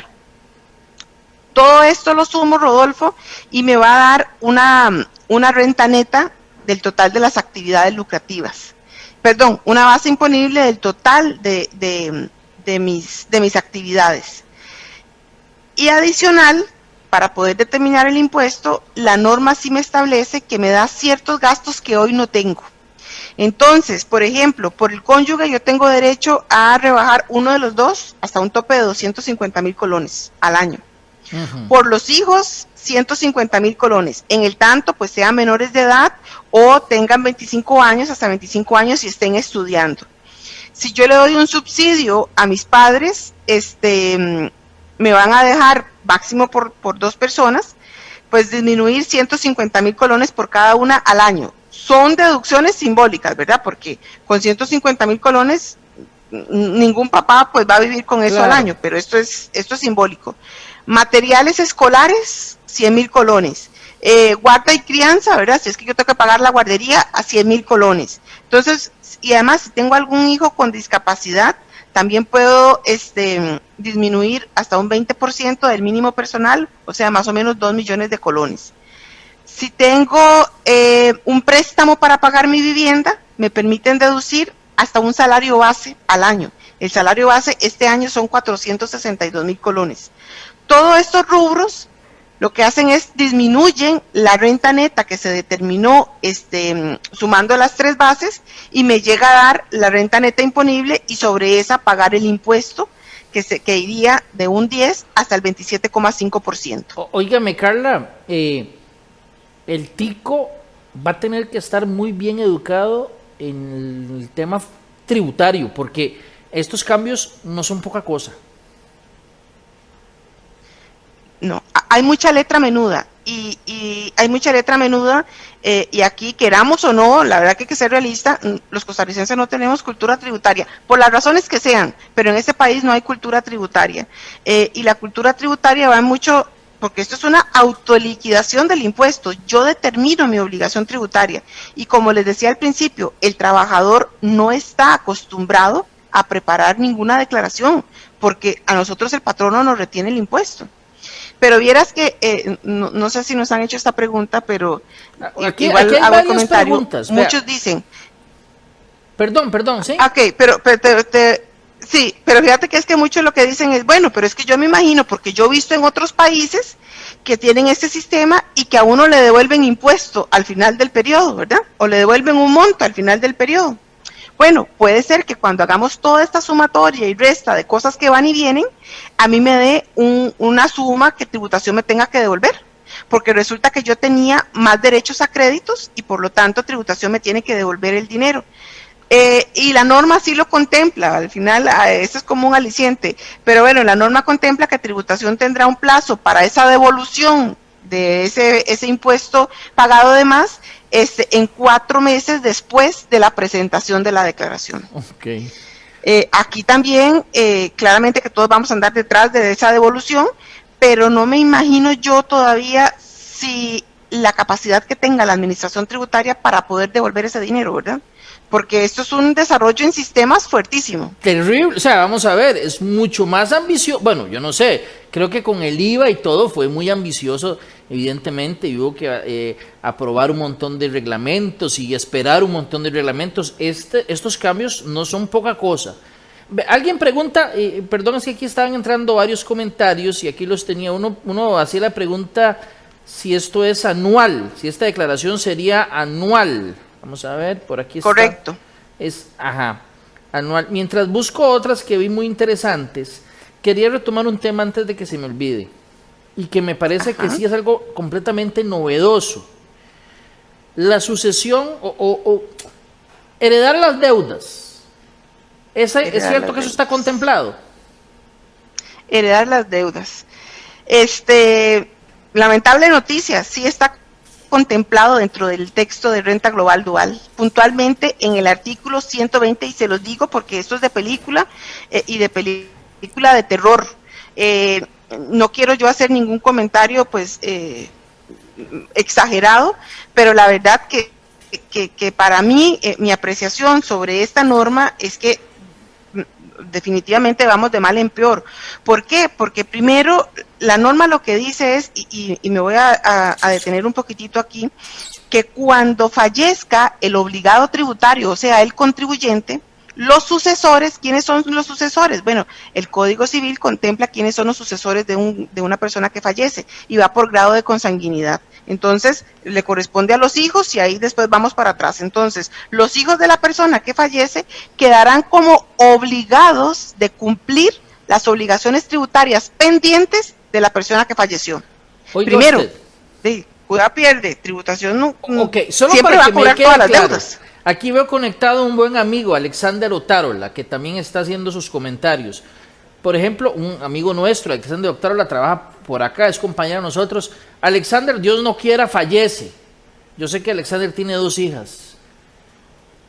Todo esto lo sumo, Rodolfo, y me va a dar una renta neta del total de las actividades lucrativas. Perdón, una base imponible del total de mis actividades. Y adicional, para poder determinar el impuesto, la norma sí me establece que me da ciertos gastos que hoy no tengo. Entonces, por ejemplo, por el cónyuge yo tengo derecho a rebajar uno de los dos hasta un tope de 250,000 colones al año. Por los hijos, 150,000 colones. En el tanto, pues sean menores de edad o tengan 25 años, hasta 25 años y estén estudiando. Si yo le doy un subsidio a mis padres, me van a dejar máximo por dos personas, pues disminuir 150,000 colones por cada una al año. Son deducciones simbólicas, ¿verdad? Porque con 150,000 colones ningún papá pues va a vivir con eso al año, pero esto es simbólico. Materiales escolares, 100,000 colones. Guarda y crianza, ¿verdad? Si es que yo tengo que pagar la guardería, a 100,000 colones. Entonces, y además, si tengo algún hijo con discapacidad, también puedo disminuir hasta un 20% del mínimo personal, o sea, más o menos 2 millones de colones. Si tengo un préstamo para pagar mi vivienda, me permiten deducir hasta un salario base al año. El salario base este año son 462,000 colones. Todos estos rubros lo que hacen es disminuyen la renta neta que se determinó sumando las tres bases y me llega a dar la renta neta imponible y sobre esa pagar el impuesto que iría de un 10 hasta el 27,5%. Óigame, Carla, el tico va a tener que estar muy bien educado en el tema tributario, porque estos cambios no son poca cosa. No, hay mucha letra menuda y hay mucha letra menuda y aquí, queramos o no, la verdad que hay que ser realista, los costarricenses no tenemos cultura tributaria, por las razones que sean, pero en este país no hay cultura tributaria y la cultura tributaria va mucho, porque esto es una autoliquidación del impuesto, yo determino mi obligación tributaria y como les decía al principio, el trabajador no está acostumbrado a preparar ninguna declaración, porque a nosotros el patrono nos retiene el impuesto. Pero vieras que, no sé si nos han hecho esta pregunta, pero igual hago el comentario. Muchos dicen... Perdón, ¿sí? Ok, sí, pero fíjate que es que muchos lo que dicen es, bueno, pero es que yo me imagino, porque yo he visto en otros países que tienen este sistema y que a uno le devuelven impuesto al final del periodo, ¿verdad? O le devuelven un monto al final del periodo. Bueno, puede ser que cuando hagamos toda esta sumatoria y resta de cosas que van y vienen, a mí me dé una suma que tributación me tenga que devolver, porque resulta que yo tenía más derechos a créditos y por lo tanto tributación me tiene que devolver el dinero. Y la norma sí lo contempla, al final esto es como un aliciente, pero bueno, la norma contempla que tributación tendrá un plazo para esa devolución de ese impuesto pagado de más, en 4 meses después de la presentación de la declaración. Okay. Aquí también, claramente que todos vamos a andar detrás de esa devolución, pero no me imagino yo todavía si la capacidad que tenga la administración tributaria para poder devolver ese dinero, ¿verdad? Porque esto es un desarrollo en sistemas fuertísimo. Terrible, o sea, vamos a ver, es mucho más ambicioso, bueno, yo no sé, creo que con el IVA y todo fue muy ambicioso, evidentemente, y hubo que aprobar un montón de reglamentos y esperar un montón de reglamentos. Estos cambios no son poca cosa. Alguien pregunta, perdón, es que aquí estaban entrando varios comentarios y aquí los tenía, uno hacía la pregunta si esto es anual, si esta declaración sería anual. Vamos a ver, por aquí está. Correcto. Anual. Mientras busco otras que vi muy interesantes, quería retomar un tema antes de que se me olvide y que me parece que sí es algo completamente novedoso. La sucesión o heredar las deudas. ¿Es cierto que eso está contemplado? heredar las deudas. Lamentable noticia, sí está contemplado dentro del texto de renta global dual, puntualmente en el artículo 120, y se los digo porque esto es de película y de película de terror. No quiero yo hacer ningún comentario pues exagerado, pero la verdad que para mí mi apreciación sobre esta norma es que definitivamente vamos de mal en peor. ¿Por qué? Porque primero la norma lo que dice es, y me voy a detener un poquitito aquí, que cuando fallezca el obligado tributario, o sea, el contribuyente, los sucesores, ¿quiénes son los sucesores? Bueno, el Código Civil contempla quiénes son los sucesores de una persona que fallece y va por grado de consanguinidad. Entonces, le corresponde a los hijos y ahí después vamos para atrás. Entonces, los hijos de la persona que fallece quedarán como obligados de cumplir las obligaciones tributarias pendientes de la persona que falleció. Oiga Primero, usted. sí, cuida pierde, tributación no, Okay, solo siempre para va a que me cobrar quede todas las claro. deudas. Aquí veo conectado un buen amigo, Alexander Otárola, que también está haciendo sus comentarios. Por ejemplo, un amigo nuestro, Alexander Otárola, trabaja por acá, es compañero de nosotros. Alexander, Dios no quiera, fallece. Yo sé que Alexander tiene 2 hijas.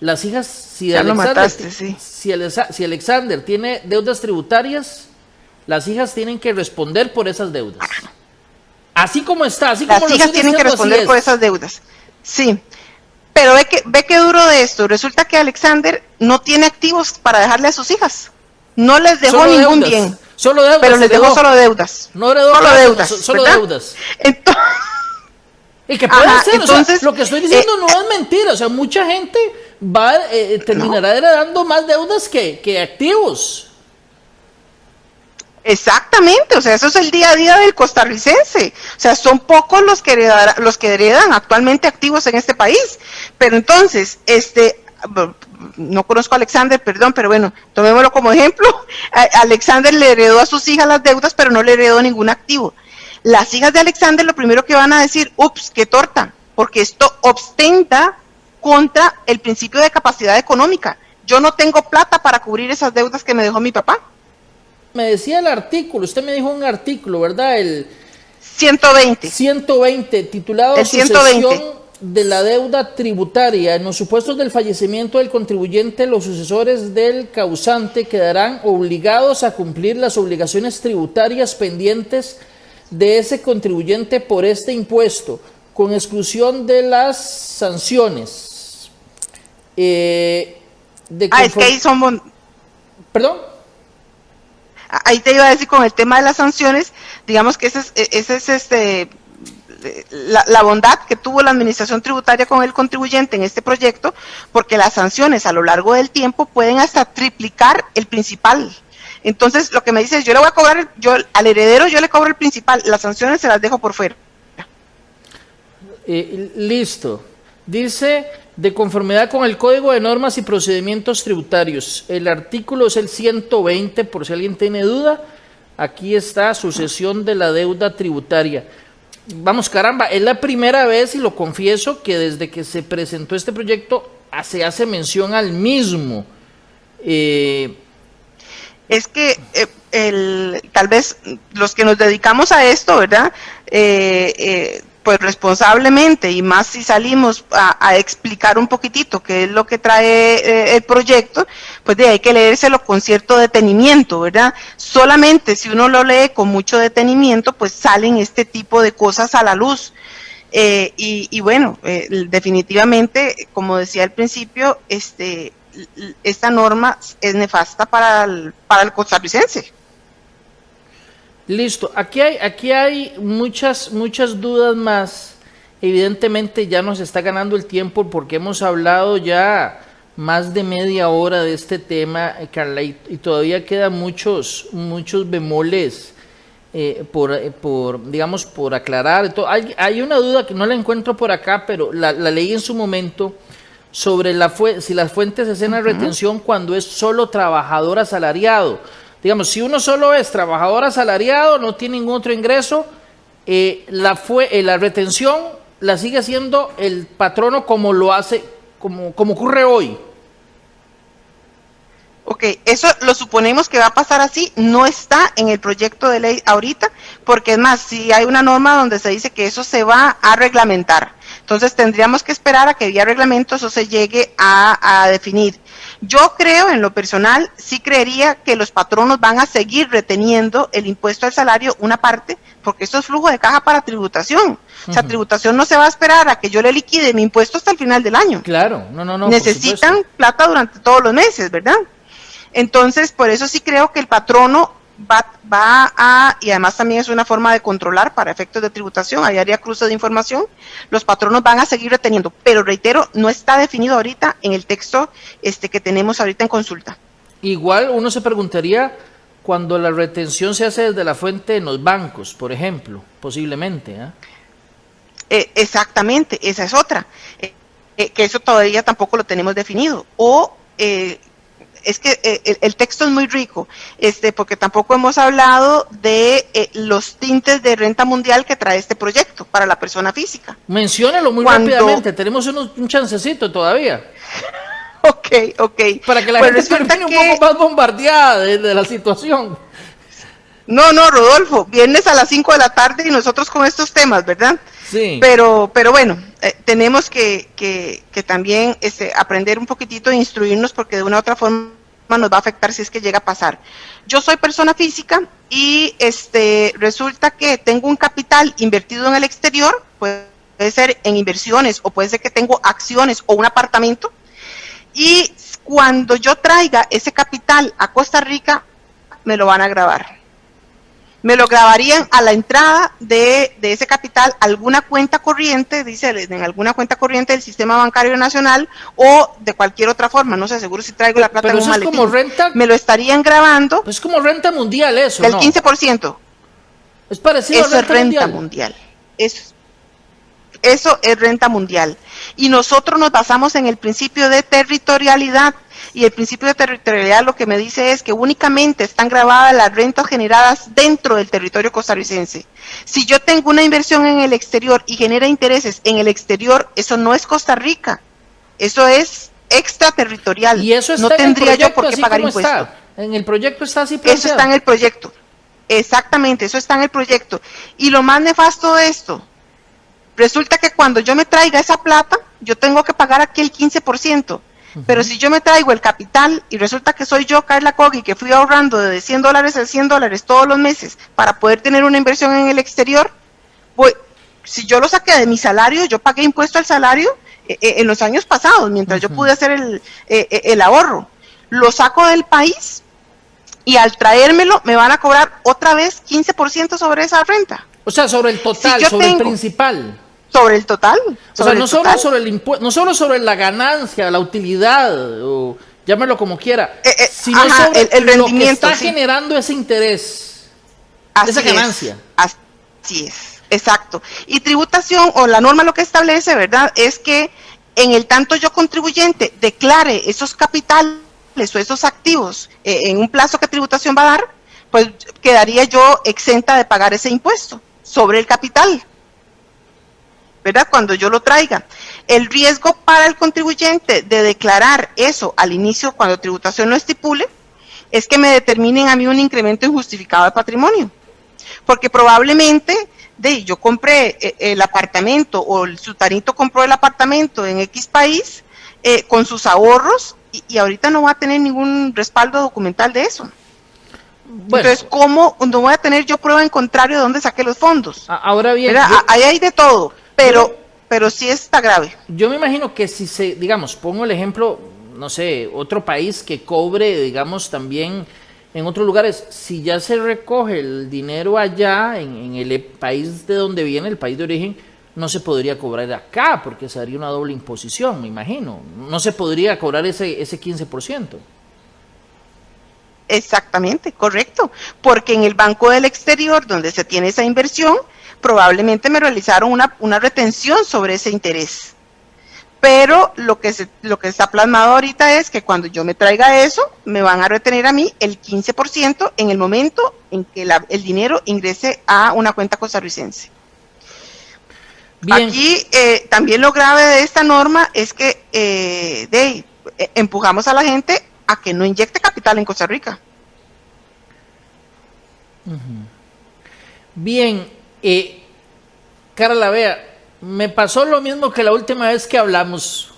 Las hijas, si Ya lo Alexander, mataste, sí. si Alexander tiene deudas tributarias, las hijas tienen que responder por esas deudas. Así como está, así como Las lo hijas estoy tienen que diciendo, así responder es. por esas deudas. Sí. Pero ve que duro de esto. Resulta que Alexander no tiene activos para dejarle a sus hijas. No les dejó Solo ningún deudas, bien. solo deudas. Pero les dejó solo deudas. No heredó solo casa, deudas. Solo ¿verdad? deudas. Entonces, Y que puede Ajá, ser, entonces, o sea, lo que estoy diciendo no es mentira. O sea, mucha gente terminará heredando más deudas que activos. exactamente, o sea, eso es el día a día del costarricense. O sea, son pocos los que heredan actualmente activos en este país. Pero entonces, no conozco a Alexander, perdón, pero bueno, tomémoslo como ejemplo. Alexander le heredó a sus hijas las deudas, pero no le heredó ningún activo. Las hijas de Alexander lo primero que van a decir, ups, qué torta, porque esto ostenta contra el principio de capacidad económica. Yo no tengo plata para cubrir esas deudas que me dejó mi papá. Me decía el artículo, usted me dijo un artículo, ¿verdad? El 120. 120, titulado El 120. Sucesión de la deuda tributaria. En los supuestos del fallecimiento del contribuyente, los sucesores del causante quedarán obligados a cumplir las obligaciones tributarias pendientes de ese contribuyente por este impuesto, con exclusión de las sanciones. Es que ahí somos... ¿Perdón? Ahí te iba a decir con el tema de las sanciones, digamos que ese es la bondad que tuvo la administración tributaria con el contribuyente en este proyecto, porque las sanciones a lo largo del tiempo pueden hasta triplicar el principal. Entonces, lo que me dice es, yo le voy a cobrar, al heredero yo le cobro el principal, las sanciones se las dejo por fuera. Listo. Dice, de conformidad con el Código de Normas y Procedimientos Tributarios. El artículo es el 120, por si alguien tiene duda. Aquí está, sucesión de la deuda tributaria. Vamos, caramba, es la primera vez, y lo confieso, que desde que se presentó este proyecto se hace mención al mismo. Es que tal vez los que nos dedicamos a esto, ¿verdad? Pues responsablemente, y más si salimos a explicar un poquitito qué es lo que trae el proyecto, pues hay que leérselo con cierto detenimiento, ¿verdad? Solamente si uno lo lee con mucho detenimiento, pues salen este tipo de cosas a la luz. Y bueno, definitivamente, como decía al principio, esta norma es nefasta para el costarricense. Listo, aquí hay muchas dudas más. Evidentemente ya nos está ganando el tiempo porque hemos hablado ya más de media hora de este tema, Carla, y todavía quedan muchos bemoles por aclarar. Hay una duda que no la encuentro por acá, pero la leí en su momento, sobre si las fuentes de escena de retención cuando es solo trabajador asalariado. Digamos, si uno solo es trabajador asalariado, no tiene ningún otro ingreso, la retención la sigue haciendo el patrono como lo hace, como ocurre hoy. Ok, Ok, eso lo suponemos que va a pasar así, no está en el proyecto de ley ahorita, porque es más, si hay una norma donde se dice que eso se va a reglamentar, entonces tendríamos que esperar a que vía reglamento eso se llegue a definir. Yo creo, en lo personal, sí creería que los patronos van a seguir reteniendo el impuesto al salario una parte, porque esto es flujo de caja para tributación. O sea, tributación no se va a esperar a que yo le liquide mi impuesto hasta el final del año. Claro, no. Necesitan plata durante todos los meses, ¿verdad? Entonces, por eso sí creo que el patrono va a, y además también es una forma de controlar para efectos de tributación, ahí haría cruce de información, los patronos van a seguir reteniendo, pero reitero, no está definido ahorita en el texto que tenemos ahorita en consulta. Igual uno se preguntaría cuando la retención se hace desde la fuente en los bancos, por ejemplo, posiblemente, Exactamente, esa es otra, que eso todavía tampoco lo tenemos definido, o es que el texto es muy rico, porque tampoco hemos hablado de los tintes de renta mundial que trae este proyecto para la persona física. Menciónelo muy rápidamente, tenemos un chancecito todavía. Ok. Para que la gente termine un poco más bombardeada de la situación. No, Rodolfo, viernes a las 5 de la tarde y nosotros con estos temas, ¿verdad? Sí. Pero bueno, tenemos que también aprender un poquitito e instruirnos porque de una u otra forma nos va a afectar si es que llega a pasar. Yo soy persona física y resulta que tengo un capital invertido en el exterior, puede ser en inversiones o puede ser que tengo acciones o un apartamento, y cuando yo traiga ese capital a Costa Rica, me lo van a grabar. Me lo grabarían a la entrada de ese capital alguna cuenta corriente, dice, en alguna cuenta corriente del Sistema Bancario Nacional o de cualquier otra forma, no sé, seguro si traigo la plata en un maletín. Como renta, me lo estarían grabando. Pues es como renta mundial eso, del ¿no? 15%. Es parecido eso a renta mundial. Eso es renta mundial. Y nosotros nos basamos en el principio de territorialidad. Y el principio de territorialidad lo que me dice es que únicamente están grabadas las rentas generadas dentro del territorio costarricense. Si yo tengo una inversión en el exterior y genera intereses en el exterior, eso no es Costa Rica, eso es extraterritorial. Y eso está no tendría yo por qué pagar impuestos. Está. En el proyecto está así planteado. Eso está en el proyecto. Exactamente, eso está en el proyecto. Y lo más nefasto de esto, resulta que cuando yo me traiga esa plata, yo tengo que pagar aquí el 15%. Pero si yo me traigo el capital y resulta que soy yo, Carla Cogui, que fui ahorrando de $100 a $100 todos los meses para poder tener una inversión en el exterior, pues si yo lo saqué de mi salario, yo pagué impuesto al salario en los años pasados, mientras yo pude hacer el ahorro. Lo saco del país y al traérmelo me van a cobrar otra vez 15% sobre esa renta. O sea, sobre el total, sobre el principal. Sobre el total. O sea, no solo sobre el impuesto, no solo sobre la ganancia, la utilidad, o llámelo como quiera, sino sobre el rendimiento, lo que está generando ese interés, esa ganancia. Así es, exacto. Y tributación, o la norma lo que establece, ¿verdad?, es que en el tanto yo contribuyente declare esos capitales o esos activos en un plazo que tributación va a dar, pues quedaría yo exenta de pagar ese impuesto sobre el capital, ¿verdad?, cuando yo lo traiga. El riesgo para el contribuyente de declarar eso al inicio, cuando tributación lo estipule, es que me determinen a mí un incremento injustificado de patrimonio. Porque probablemente, yo compré el apartamento o el sutanito compró el apartamento en X país con sus ahorros y ahorita no va a tener ningún respaldo documental de eso. Bueno, entonces, ¿cómo no voy a tener yo prueba en contrario de dónde saqué los fondos? Ahora bien, ahí hay de todo. Pero sí está grave. Yo me imagino que si se, digamos, pongo el ejemplo, no sé, otro país que cobre, digamos, también en otros lugares, si ya se recoge el dinero allá, en el país de donde viene, el país de origen, no se podría cobrar acá, porque se haría una doble imposición, me imagino. No se podría cobrar ese 15%. Exactamente, correcto. Porque en el Banco del Exterior, donde se tiene esa inversión, probablemente me realizaron una retención sobre ese interés. Pero lo que está plasmado ahorita es que cuando yo me traiga eso, me van a retener a mí el 15% en el momento en que el dinero ingrese a una cuenta costarricense. Bien. Aquí también lo grave de esta norma es que empujamos a la gente a que no inyecte capital en Costa Rica. Bien, Carla, vea, me pasó lo mismo que la última vez que hablamos.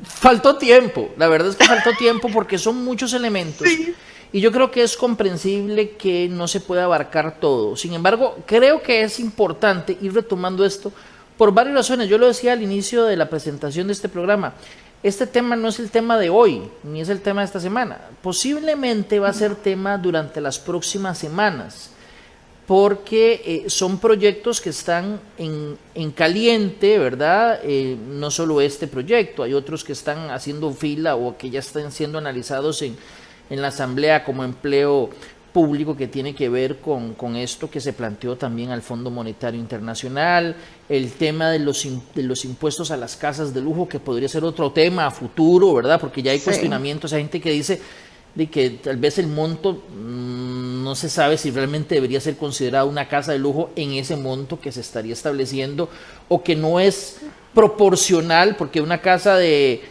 Faltó tiempo, la verdad es que faltó tiempo porque son muchos elementos. Sí. Y yo creo que es comprensible que no se pueda abarcar todo. Sin embargo, creo que es importante ir retomando esto por varias razones. Yo lo decía al inicio de la presentación de este programa. Este tema no es el tema de hoy, ni es el tema de esta semana. Posiblemente va a ser tema durante las próximas semanas, porque son proyectos que están en caliente, ¿verdad? No solo este proyecto, hay otros que están haciendo fila o que ya están siendo analizados en la Asamblea como empleo público, que tiene que ver con esto que se planteó también al Fondo Monetario Internacional, el tema de los impuestos a las casas de lujo, que podría ser otro tema a futuro, ¿verdad? Porque ya hay cuestionamientos, hay gente que dice de que tal vez el monto no se sabe si realmente debería ser considerada una casa de lujo en ese monto que se estaría estableciendo, o que no es proporcional, porque una casa de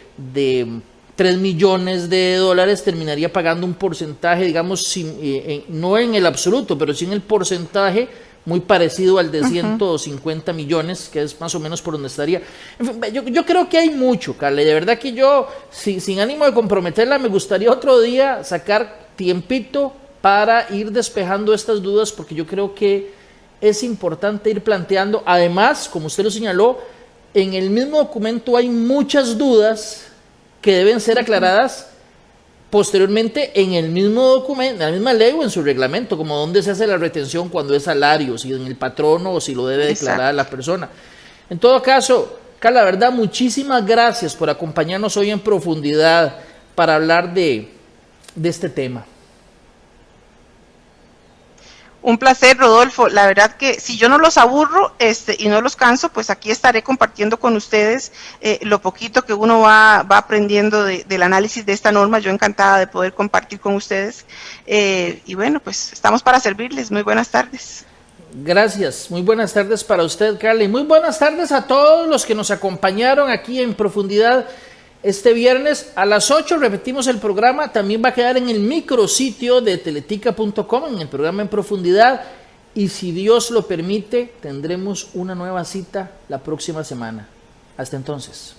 3 millones de dólares terminaría pagando un porcentaje, digamos, no en el absoluto, pero sí en el porcentaje muy parecido al de 150 millones, que es más o menos por donde estaría. En fin, yo creo que hay mucho, Carla, y de verdad que yo, sin ánimo de comprometerla, me gustaría otro día sacar tiempito para ir despejando estas dudas, porque yo creo que es importante ir planteando. Además, como usted lo señaló, en el mismo documento hay muchas dudas que deben ser aclaradas posteriormente en el mismo documento, en la misma ley o en su reglamento, como dónde se hace la retención cuando es salario, si en el patrono o si lo debe declarar la persona. En todo caso, Carla, la verdad, muchísimas gracias por acompañarnos hoy en profundidad para hablar de este tema. Un placer, Rodolfo. La verdad que si yo no los aburro y no los canso, pues aquí estaré compartiendo con ustedes lo poquito que uno va aprendiendo del análisis de esta norma. Yo encantada de poder compartir con ustedes. Y bueno, pues estamos para servirles. Muy buenas tardes. Gracias. Muy buenas tardes para usted, Carla. Y muy buenas tardes a todos los que nos acompañaron aquí en profundidad. Este viernes a las 8 repetimos el programa, también va a quedar en el micrositio de teletica.com, en el programa en profundidad, y si Dios lo permite, tendremos una nueva cita la próxima semana. Hasta entonces.